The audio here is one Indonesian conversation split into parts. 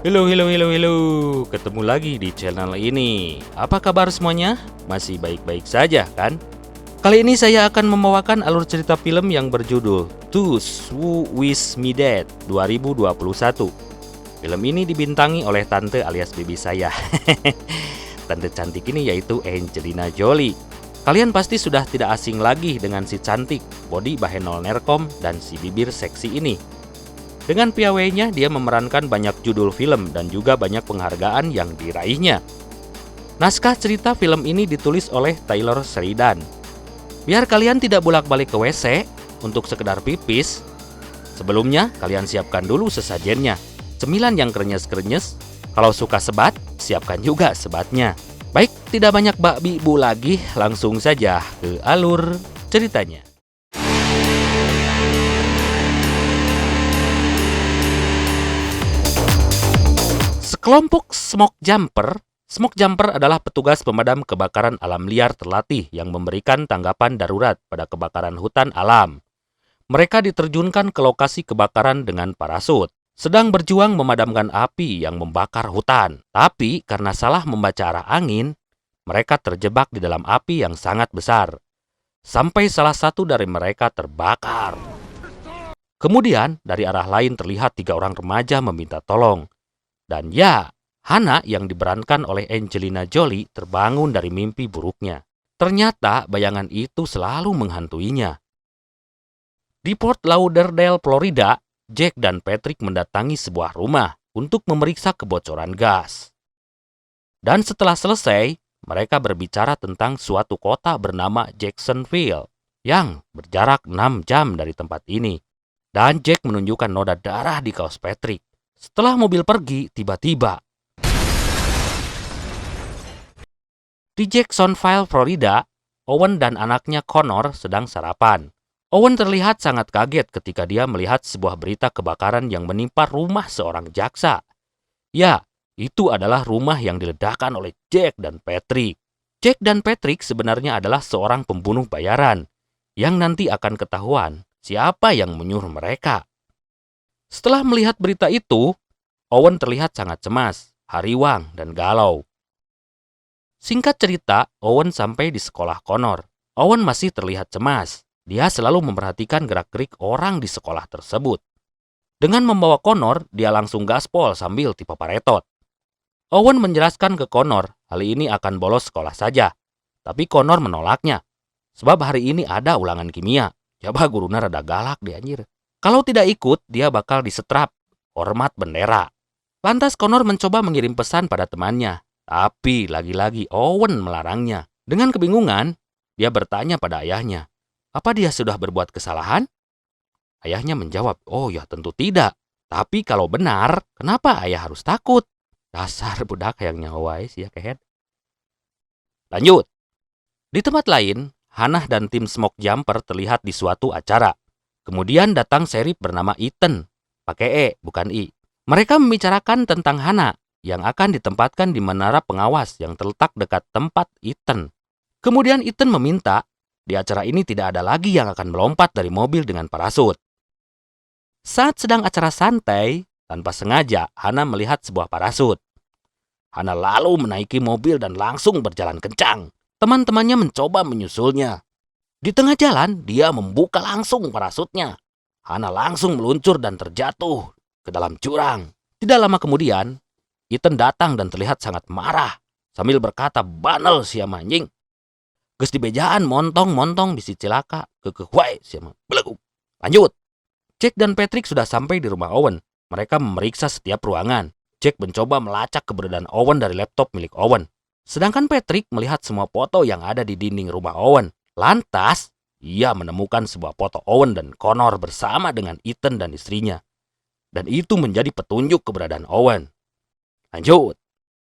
Halo. Ketemu lagi di channel ini. Apa kabar semuanya? Masih baik-baik saja kan? Kali ini saya akan membawakan alur cerita film yang berjudul Those Who Wish Me Dead 2021. Film ini dibintangi oleh tante alias bibi saya. Tante cantik ini yaitu Angelina Jolie. Kalian pasti sudah tidak asing lagi dengan si cantik, body bahenol nerkom, dan si bibir seksi ini. Dengan piawainya, dia memerankan banyak judul film dan juga banyak penghargaan yang diraihnya. Naskah cerita film ini ditulis oleh Taylor Sheridan. Biar kalian tidak bolak-balik ke WC untuk sekedar pipis, sebelumnya kalian siapkan dulu sesajennya. Cemilan yang krenyes-krenyes, kalau suka sebat, siapkan juga sebatnya. Baik, tidak banyak babi bu lagi, langsung saja ke alur ceritanya. Sekelompok smoke jumper adalah petugas pemadam kebakaran alam liar terlatih yang memberikan tanggapan darurat pada kebakaran hutan alam. Mereka diterjunkan ke lokasi kebakaran dengan parasut, sedang berjuang memadamkan api yang membakar hutan. Tapi karena salah membaca arah angin, mereka terjebak di dalam api yang sangat besar, sampai salah satu dari mereka terbakar. Kemudian dari arah lain terlihat 3 orang remaja meminta tolong. Dan ya, Hana yang diperankan oleh Angelina Jolie terbangun dari mimpi buruknya. Ternyata bayangan itu selalu menghantuinya. Di Fort Lauderdale, Florida, Jack dan Patrick mendatangi sebuah rumah untuk memeriksa kebocoran gas. Dan setelah selesai, mereka berbicara tentang suatu kota bernama Jacksonville yang berjarak 6 jam dari tempat ini. Dan Jack menunjukkan noda darah di kaos Patrick. Setelah mobil pergi, tiba-tiba di Jacksonville, Florida, Owen dan anaknya Connor sedang sarapan. Owen terlihat sangat kaget ketika dia melihat sebuah berita kebakaran yang menimpa rumah seorang jaksa. Ya, itu adalah rumah yang diledakkan oleh Jack dan Patrick. Jack dan Patrick sebenarnya adalah seorang pembunuh bayaran yang nanti akan ketahuan siapa yang menyuruh mereka. Setelah melihat berita itu, Owen terlihat sangat cemas, hariwang, dan galau. Singkat cerita, Owen sampai di sekolah Connor. Owen masih terlihat cemas. Dia selalu memperhatikan gerak-gerik orang di sekolah tersebut. Dengan membawa Connor, dia langsung gaspol sambil tipe paretot. Owen menjelaskan ke Connor, hal ini akan bolos sekolah saja. Tapi Connor menolaknya. Sebab hari ini ada ulangan kimia. Coba gurunya rada galak deh anjir. Kalau tidak ikut, dia bakal disetrap, hormat bendera. Lantas Connor mencoba mengirim pesan pada temannya. Tapi lagi-lagi Owen melarangnya. Dengan kebingungan, dia bertanya pada ayahnya, apa dia sudah berbuat kesalahan? Ayahnya menjawab, oh ya tentu tidak. Tapi kalau benar, kenapa ayah harus takut? Dasar budak yang nyawai sih ya kehead. Lanjut. Di tempat lain, Hannah dan tim Smoke Jumper terlihat di suatu acara. Kemudian datang sheriff bernama Ethan, pakai E, bukan I. Mereka membicarakan tentang Hannah yang akan ditempatkan di menara pengawas yang terletak dekat tempat Ethan. Kemudian Ethan meminta, di acara ini tidak ada lagi yang akan melompat dari mobil dengan parasut. Saat sedang acara santai, tanpa sengaja Hannah melihat sebuah parasut. Hannah lalu menaiki mobil dan langsung berjalan kencang. Teman-temannya mencoba menyusulnya. Di tengah jalan, dia membuka langsung parasutnya. Hannah langsung meluncur dan terjatuh ke dalam jurang. Tidak lama kemudian, Ethan datang dan terlihat sangat marah sambil berkata, "Banel sia anjing. Geus dibejaan montong-montong bisi cilaka. Keukeuh wae sia mah. Belagu." Lanjut. Jack dan Patrick sudah sampai di rumah Owen. Mereka memeriksa setiap ruangan. Jack mencoba melacak keberadaan Owen dari laptop milik Owen. Sedangkan Patrick melihat semua foto yang ada di dinding rumah Owen. Lantas, ia menemukan sebuah foto Owen dan Connor bersama dengan Ethan dan istrinya. Dan itu menjadi petunjuk keberadaan Owen. Lanjut.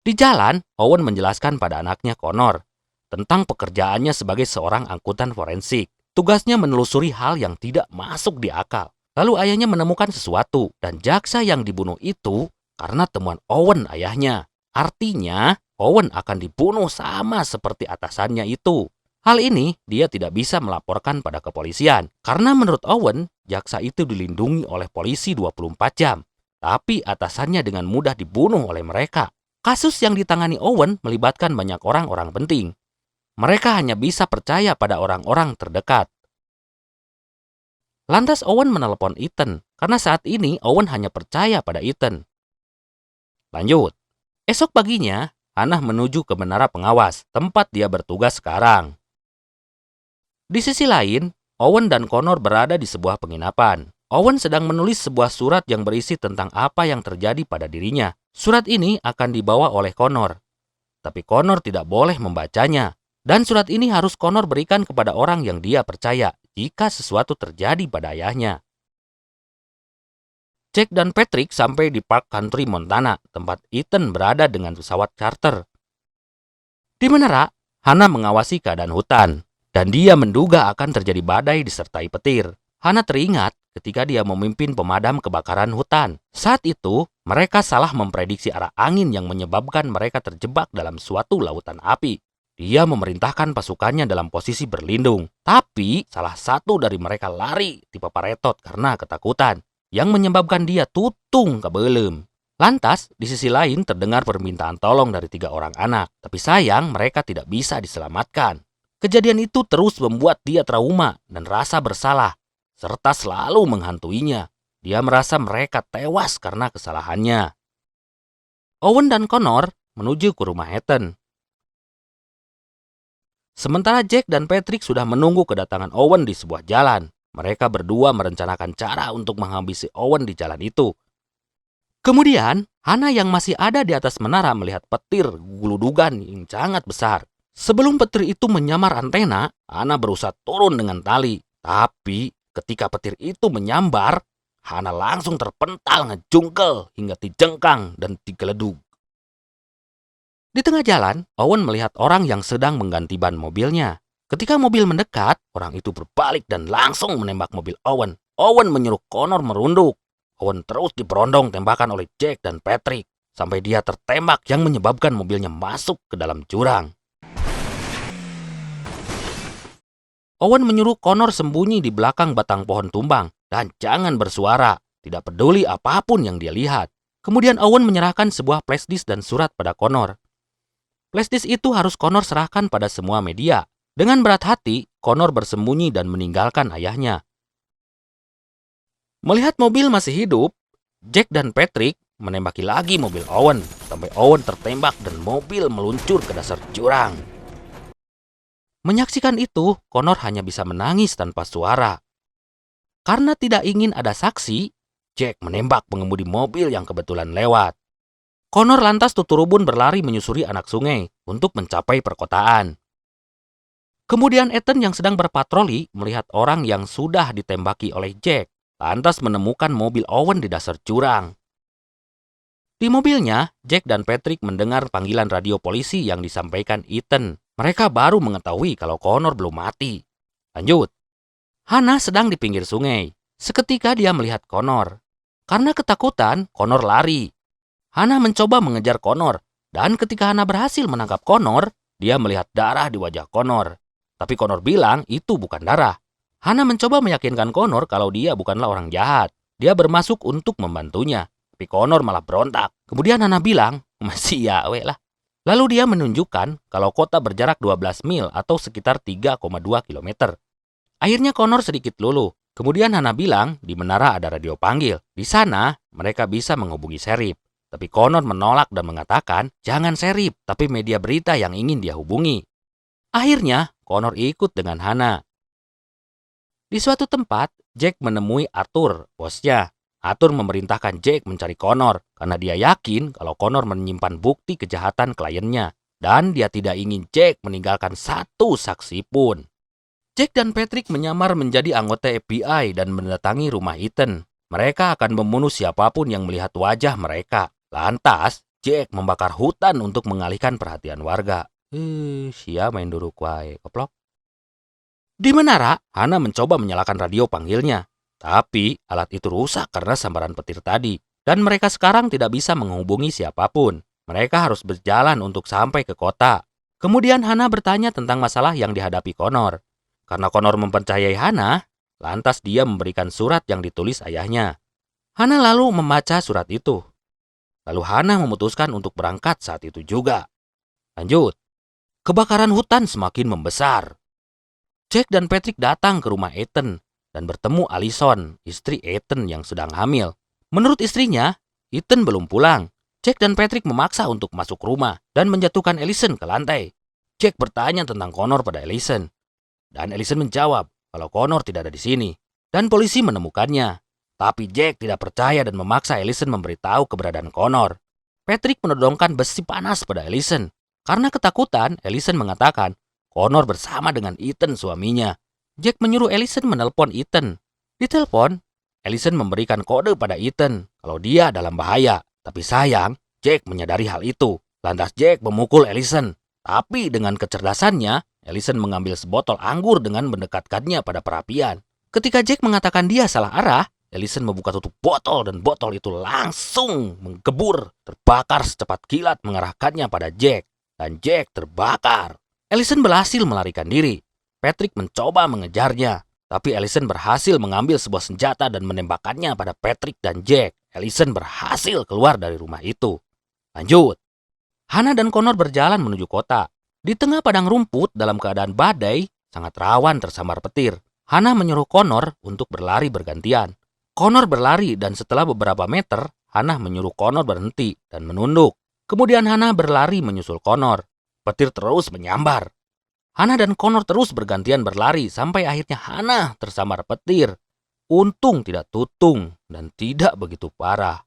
Di jalan, Owen menjelaskan pada anaknya Connor tentang pekerjaannya sebagai seorang angkutan forensik. Tugasnya menelusuri hal yang tidak masuk di akal. Lalu ayahnya menemukan sesuatu dan jaksa yang dibunuh itu karena temuan Owen ayahnya. Artinya, Owen akan dibunuh sama seperti atasannya itu. Hal ini dia tidak bisa melaporkan pada kepolisian karena menurut Owen, jaksa itu dilindungi oleh polisi 24 jam. tapi atasannya dengan mudah dibunuh oleh mereka. Kasus yang ditangani Owen melibatkan banyak orang-orang penting. Mereka hanya bisa percaya pada orang-orang terdekat. Lantas Owen menelepon Ethan, karena saat ini Owen hanya percaya pada Ethan. Lanjut. Esok paginya, Hannah menuju ke menara pengawas, tempat dia bertugas sekarang. Di sisi lain, Owen dan Connor berada di sebuah penginapan. Owen sedang menulis sebuah surat yang berisi tentang apa yang terjadi pada dirinya. Surat ini akan dibawa oleh Connor. Tapi Connor tidak boleh membacanya. Dan surat ini harus Connor berikan kepada orang yang dia percaya jika sesuatu terjadi pada ayahnya. Jack dan Patrick sampai di Park Country, Montana, tempat Ethan berada dengan pesawat charter. Di menara, Hannah mengawasi keadaan hutan, dan dia menduga akan terjadi badai disertai petir. Hannah teringat ketika dia memimpin pemadam kebakaran hutan. Saat itu, mereka salah memprediksi arah angin yang menyebabkan mereka terjebak dalam suatu lautan api. Dia memerintahkan pasukannya dalam posisi berlindung. Tapi, salah satu dari mereka lari tipe paretot karena ketakutan, yang menyebabkan dia tutung ke belum. Lantas, di sisi lain terdengar permintaan tolong dari 3 orang anak. Tapi sayang, mereka tidak bisa diselamatkan. Kejadian itu terus membuat dia trauma dan rasa bersalah, serta selalu menghantuinya. Dia merasa mereka tewas karena kesalahannya. Owen dan Connor menuju ke rumah Ethan. Sementara Jack dan Patrick sudah menunggu kedatangan Owen di sebuah jalan. Mereka berdua merencanakan cara untuk menghabisi Owen di jalan itu. Kemudian, Hannah yang masih ada di atas menara melihat petir guludugan yang sangat besar. Sebelum petir itu menyamar antena, Hannah berusaha turun dengan tali. Tapi, ketika petir itu menyambar, Hannah langsung terpental ngejungkel hingga dijengkang dan digeledug. Di tengah jalan, Owen melihat orang yang sedang mengganti ban mobilnya. Ketika mobil mendekat, orang itu berbalik dan langsung menembak mobil Owen. Owen menyuruh Connor merunduk. Owen terus diperondong tembakan oleh Jack dan Patrick, sampai dia tertembak yang menyebabkan mobilnya masuk ke dalam jurang. Owen menyuruh Connor sembunyi di belakang batang pohon tumbang dan jangan bersuara, tidak peduli apapun yang dia lihat. Kemudian Owen menyerahkan sebuah flashdisk dan surat pada Connor. Flashdisk itu harus Connor serahkan pada semua media. Dengan berat hati, Connor bersembunyi dan meninggalkan ayahnya. Melihat mobil masih hidup, Jack dan Patrick menembaki lagi mobil Owen sampai Owen tertembak dan mobil meluncur ke dasar jurang. Menyaksikan itu, Connor hanya bisa menangis tanpa suara. Karena tidak ingin ada saksi, Jack menembak pengemudi mobil yang kebetulan lewat. Connor lantas tuturubun berlari menyusuri anak sungai untuk mencapai perkotaan. Kemudian Ethan yang sedang berpatroli melihat orang yang sudah ditembaki oleh Jack, lantas menemukan mobil Owen di dasar jurang. Di mobilnya, Jack dan Patrick mendengar panggilan radio polisi yang disampaikan Ethan. Mereka baru mengetahui kalau Connor belum mati. Lanjut. Hannah sedang di pinggir sungai. Seketika dia melihat Connor. Karena ketakutan, Connor lari. Hannah mencoba mengejar Connor, dan ketika Hannah berhasil menangkap Connor, dia melihat darah di wajah Connor. Tapi Connor bilang itu bukan darah. Hannah mencoba meyakinkan Connor kalau dia bukanlah orang jahat. Dia bermasuk untuk membantunya. Tapi Connor malah berontak. Kemudian Hannah bilang, masih ya we lah. Lalu dia menunjukkan kalau kota berjarak 12 mil atau sekitar 3,2 km. Akhirnya Connor sedikit luluh. Kemudian Hannah bilang di menara ada radio panggil. Di sana mereka bisa menghubungi serif. Tapi Connor menolak dan mengatakan jangan serif, tapi media berita yang ingin dia hubungi. Akhirnya Connor ikut dengan Hannah. Di suatu tempat, Jack menemui Arthur, bosnya. Arthur memerintahkan Jack mencari Connor karena dia yakin kalau Connor menyimpan bukti kejahatan kliennya. Dan dia tidak ingin Jack meninggalkan satu saksi pun. Jack dan Patrick menyamar menjadi anggota FBI dan mendatangi rumah Ethan. Mereka akan membunuh siapapun yang melihat wajah mereka. Lantas, Jack membakar hutan untuk mengalihkan perhatian warga. Sia main duruk wae, koplok. Di menara, Hannah mencoba menyalakan radio panggilnya. Tapi, alat itu rusak karena sambaran petir tadi. Dan mereka sekarang tidak bisa menghubungi siapapun. Mereka harus berjalan untuk sampai ke kota. Kemudian Hannah bertanya tentang masalah yang dihadapi Connor. Karena Connor mempercayai Hannah, lantas dia memberikan surat yang ditulis ayahnya. Hana lalu membaca surat itu. Lalu Hana memutuskan untuk berangkat saat itu juga. Lanjut, kebakaran hutan semakin membesar. Jack dan Patrick datang ke rumah Ethan dan bertemu Allison, istri Ethan yang sedang hamil. Menurut istrinya, Ethan belum pulang. Jack dan Patrick memaksa untuk masuk rumah dan menjatuhkan Allison ke lantai. Jack bertanya tentang Connor pada Allison. Dan Allison menjawab kalau Connor tidak ada di sini. Dan polisi menemukannya. Tapi Jack tidak percaya dan memaksa Allison memberitahu keberadaan Connor. Patrick menodongkan besi panas pada Allison. Karena ketakutan, Allison mengatakan Connor bersama dengan Ethan suaminya. Jack menyuruh Allison menelpon Ethan. Di telepon, Allison memberikan kode pada Ethan kalau dia dalam bahaya. Tapi sayang, Jack menyadari hal itu. Lantas Jack memukul Allison. Tapi dengan kecerdasannya, Allison mengambil sebotol anggur dengan mendekatkannya pada perapian. Ketika Jack mengatakan dia salah arah, Allison membuka tutup botol dan botol itu langsung menggebur, terbakar secepat kilat mengarahkannya pada Jack. Dan Jack terbakar. Allison berhasil melarikan diri. Patrick mencoba mengejarnya, tapi Allison berhasil mengambil sebuah senjata dan menembakkannya pada Patrick dan Jack. Allison berhasil keluar dari rumah itu. Lanjut, Hana dan Connor berjalan menuju kota. Di tengah padang rumput dalam keadaan badai, sangat rawan tersambar petir. Hana menyuruh Connor untuk berlari bergantian. Connor berlari dan setelah beberapa meter, Hana menyuruh Connor berhenti dan menunduk. Kemudian Hana berlari menyusul Connor. Petir terus menyambar. Hana dan Connor terus bergantian berlari sampai akhirnya Hana tersambar petir. Untung tidak tutung dan tidak begitu parah.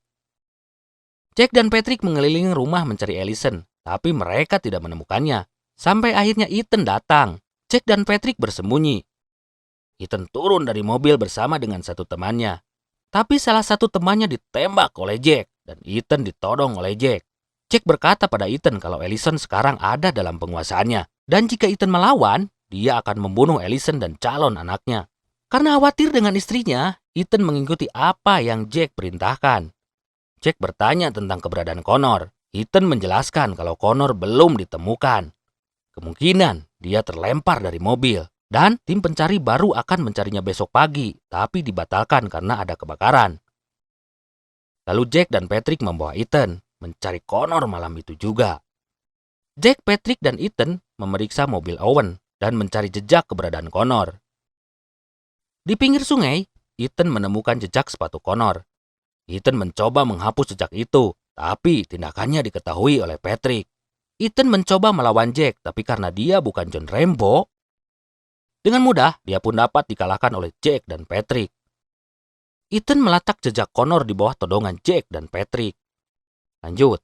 Jack dan Patrick mengelilingi rumah mencari Allison, tapi mereka tidak menemukannya. Sampai akhirnya Ethan datang. Jack dan Patrick bersembunyi. Ethan turun dari mobil bersama dengan satu temannya. Tapi salah satu temannya ditembak oleh Jack dan Ethan ditodong oleh Jack. Jack berkata pada Ethan kalau Allison sekarang ada dalam penguasaannya. Dan jika Ethan melawan, dia akan membunuh Allison dan calon anaknya. Karena khawatir dengan istrinya, Ethan mengikuti apa yang Jack perintahkan. Jack bertanya tentang keberadaan Connor. Ethan menjelaskan kalau Connor belum ditemukan. Kemungkinan dia terlempar dari mobil. Dan tim pencari baru akan mencarinya besok pagi, tapi dibatalkan karena ada kebakaran. Lalu Jack dan Patrick membawa Ethan mencari Connor malam itu juga. Jack, Patrick, dan Ethan memeriksa mobil Owen dan mencari jejak keberadaan Connor. Di pinggir sungai, Ethan menemukan jejak sepatu Connor. Ethan mencoba menghapus jejak itu, tapi tindakannya diketahui oleh Patrick. Ethan mencoba melawan Jack, tapi karena dia bukan John Rambo, dengan mudah dia pun dapat dikalahkan oleh Jack dan Patrick. Ethan melacak jejak Connor di bawah todongan Jack dan Patrick. Lanjut.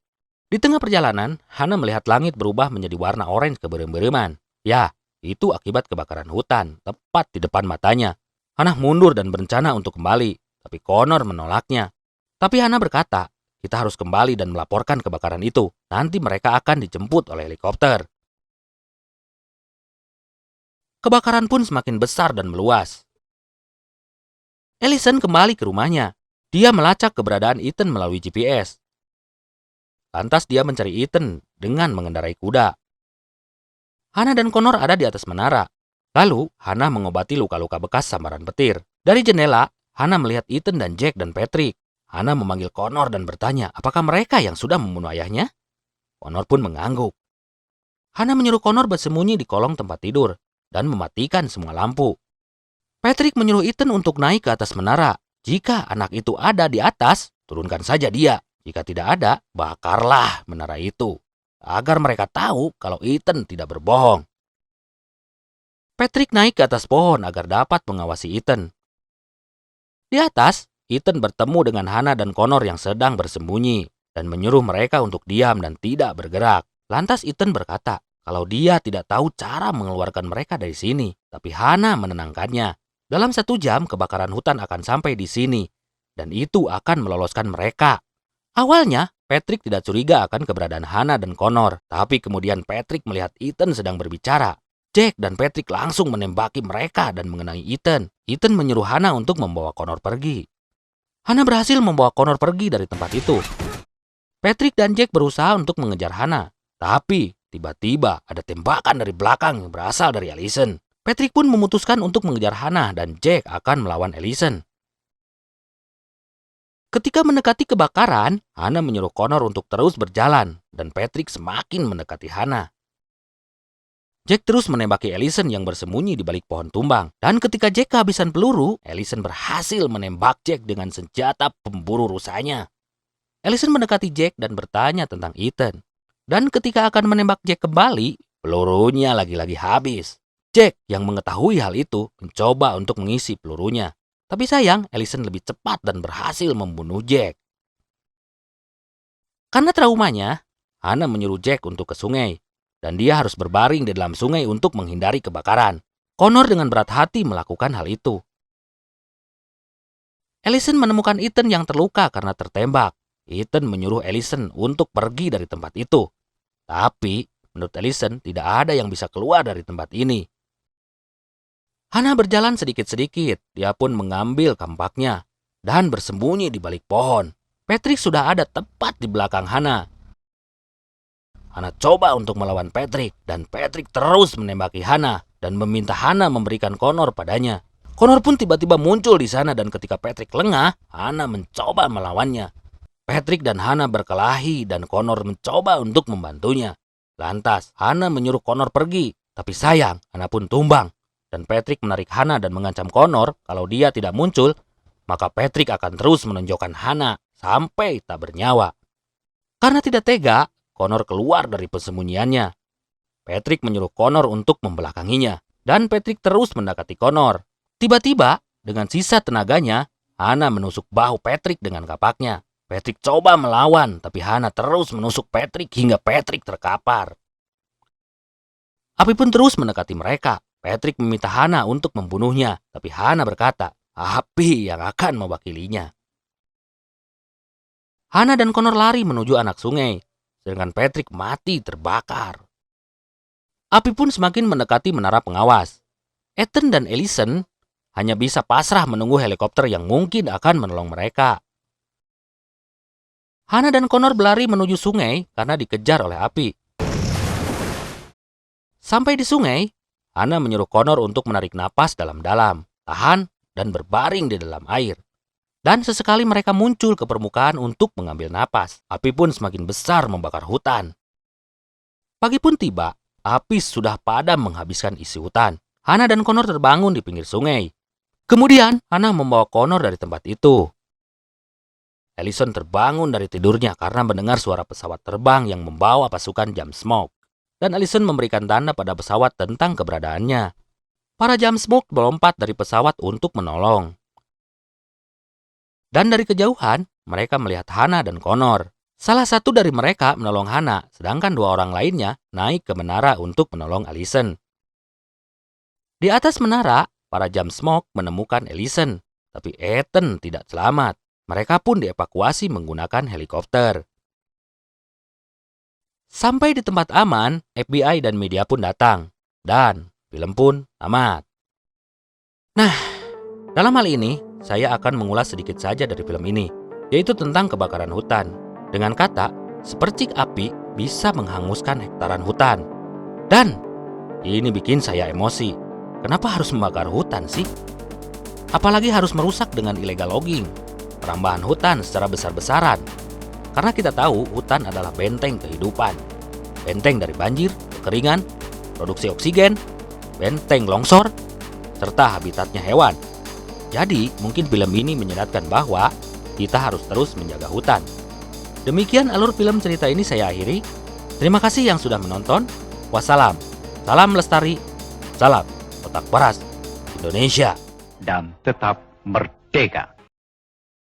Di tengah perjalanan, Hana melihat langit berubah menjadi warna orange keberem-bereman. Ya, itu akibat kebakaran hutan, tepat di depan matanya. Hana mundur dan berencana untuk kembali, tapi Connor menolaknya. Tapi Hana berkata, kita harus kembali dan melaporkan kebakaran itu. Nanti mereka akan dijemput oleh helikopter. Kebakaran pun semakin besar dan meluas. Allison kembali ke rumahnya. Dia melacak keberadaan Ethan melalui GPS. Lantas dia mencari Ethan dengan mengendarai kuda. Hana dan Connor ada di atas menara. Lalu, Hana mengobati luka-luka bekas sambaran petir. Dari jendela, Hana melihat Ethan dan Jack dan Patrick. Hana memanggil Connor dan bertanya apakah mereka yang sudah membunuh ayahnya. Connor pun mengangguk. Hana menyuruh Connor bersembunyi di kolong tempat tidur dan mematikan semua lampu. Patrick menyuruh Ethan untuk naik ke atas menara. Jika anak itu ada di atas, turunkan saja dia. Jika tidak ada, bakarlah menara itu. Agar mereka tahu kalau Ethan tidak berbohong. Patrick naik ke atas pohon agar dapat mengawasi Ethan. Di atas, Ethan bertemu dengan Hana dan Connor yang sedang bersembunyi dan menyuruh mereka untuk diam dan tidak bergerak. Lantas Ethan berkata kalau dia tidak tahu cara mengeluarkan mereka dari sini. Tapi Hana menenangkannya. Dalam 1 jam kebakaran hutan akan sampai di sini dan itu akan meloloskan mereka. Awalnya, Patrick tidak curiga akan keberadaan Hana dan Connor, tapi kemudian Patrick melihat Ethan sedang berbicara. Jack dan Patrick langsung menembaki mereka dan mengenai Ethan. Ethan menyuruh Hana untuk membawa Connor pergi. Hana berhasil membawa Connor pergi dari tempat itu. Patrick dan Jack berusaha untuk mengejar Hana, tapi tiba-tiba ada tembakan dari belakang yang berasal dari Allison. Patrick pun memutuskan untuk mengejar Hana dan Jack akan melawan Allison. Ketika mendekati kebakaran, Hana menyuruh Connor untuk terus berjalan dan Patrick semakin mendekati Hana. Jack terus menembaki Allison yang bersembunyi di balik pohon tumbang. Dan ketika Jack kehabisan peluru, Allison berhasil menembak Jack dengan senjata pemburu rusanya. Allison mendekati Jack dan bertanya tentang Ethan. Dan ketika akan menembak Jack kembali, pelurunya lagi-lagi habis. Jack yang mengetahui hal itu mencoba untuk mengisi pelurunya. Tapi sayang, Allison lebih cepat dan berhasil membunuh Jack. Karena traumanya, Hana menyuruh Jack untuk ke sungai. Dan dia harus berbaring di dalam sungai untuk menghindari kebakaran. Connor dengan berat hati melakukan hal itu. Allison menemukan Ethan yang terluka karena tertembak. Ethan menyuruh Allison untuk pergi dari tempat itu. Tapi, menurut Allison, tidak ada yang bisa keluar dari tempat ini. Hana berjalan sedikit-sedikit. Dia pun mengambil kampaknya dan bersembunyi di balik pohon. Patrick sudah ada tepat di belakang Hana. Hana coba untuk melawan Patrick, dan Patrick terus menembaki Hana dan meminta Hana memberikan Connor padanya. Connor pun tiba-tiba muncul di sana dan ketika Patrick lengah, Hana mencoba melawannya. Patrick dan Hana berkelahi dan Connor mencoba untuk membantunya. Lantas, Hana menyuruh Connor pergi, tapi sayang, Hana pun tumbang. Dan Patrick menarik Hana dan mengancam Connor kalau dia tidak muncul, maka Patrick akan terus menonjokkan Hana sampai tak bernyawa. Karena tidak tega, Connor keluar dari persembunyiannya. Patrick menyuruh Connor untuk membelakanginya, dan Patrick terus mendekati Connor. Tiba-tiba, dengan sisa tenaganya, Hana menusuk bahu Patrick dengan kapaknya. Patrick coba melawan, tapi Hana terus menusuk Patrick hingga Patrick terkapar. Api pun terus mendekati mereka. Patrick meminta Hana untuk membunuhnya, tapi Hana berkata, api yang akan mewakilinya. Hana dan Connor lari menuju anak sungai. Sedangkan Patrick mati terbakar. Api pun semakin mendekati menara pengawas. Ethan dan Allison hanya bisa pasrah menunggu helikopter yang mungkin akan menolong mereka. Hana dan Connor berlari menuju sungai karena dikejar oleh api. Sampai di sungai, Hana menyuruh Connor untuk menarik napas dalam-dalam, tahan, dan berbaring di dalam air. Dan sesekali mereka muncul ke permukaan untuk mengambil napas. Api pun semakin besar membakar hutan. Pagi pun tiba, api sudah padam menghabiskan isi hutan. Hana dan Connor terbangun di pinggir sungai. Kemudian, Hana membawa Connor dari tempat itu. Allison terbangun dari tidurnya karena mendengar suara pesawat terbang yang membawa pasukan Jam Smoke. Dan Allison memberikan tanda pada pesawat tentang keberadaannya. Para Jam Smoke melompat dari pesawat untuk menolong. Dan dari kejauhan, mereka melihat Hana dan Connor. Salah satu dari mereka menolong Hana, sedangkan dua orang lainnya naik ke menara untuk menolong Allison. Di atas menara, para Jam Smoke menemukan Allison, tapi Ethan tidak selamat. Mereka pun dievakuasi menggunakan helikopter. Sampai di tempat aman, FBI dan media pun datang. Dan film pun tamat. Nah, dalam hal ini, saya akan mengulas sedikit saja dari film ini, yaitu tentang kebakaran hutan. Dengan kata, sepercik api bisa menghanguskan hektaran hutan. Dan ini bikin saya emosi. Kenapa harus membakar hutan sih? Apalagi harus merusak dengan illegal logging, perambahan hutan secara besar-besaran. Karena kita tahu hutan adalah benteng kehidupan. Benteng dari banjir, kekeringan, produksi oksigen, benteng longsor, serta habitatnya hewan. Jadi, mungkin film ini menyeratkan bahwa kita harus terus menjaga hutan. Demikian alur film cerita ini saya akhiri. Terima kasih yang sudah menonton. Wassalam. Salam lestari. Salam Otak Waras Indonesia. Dan tetap merdeka.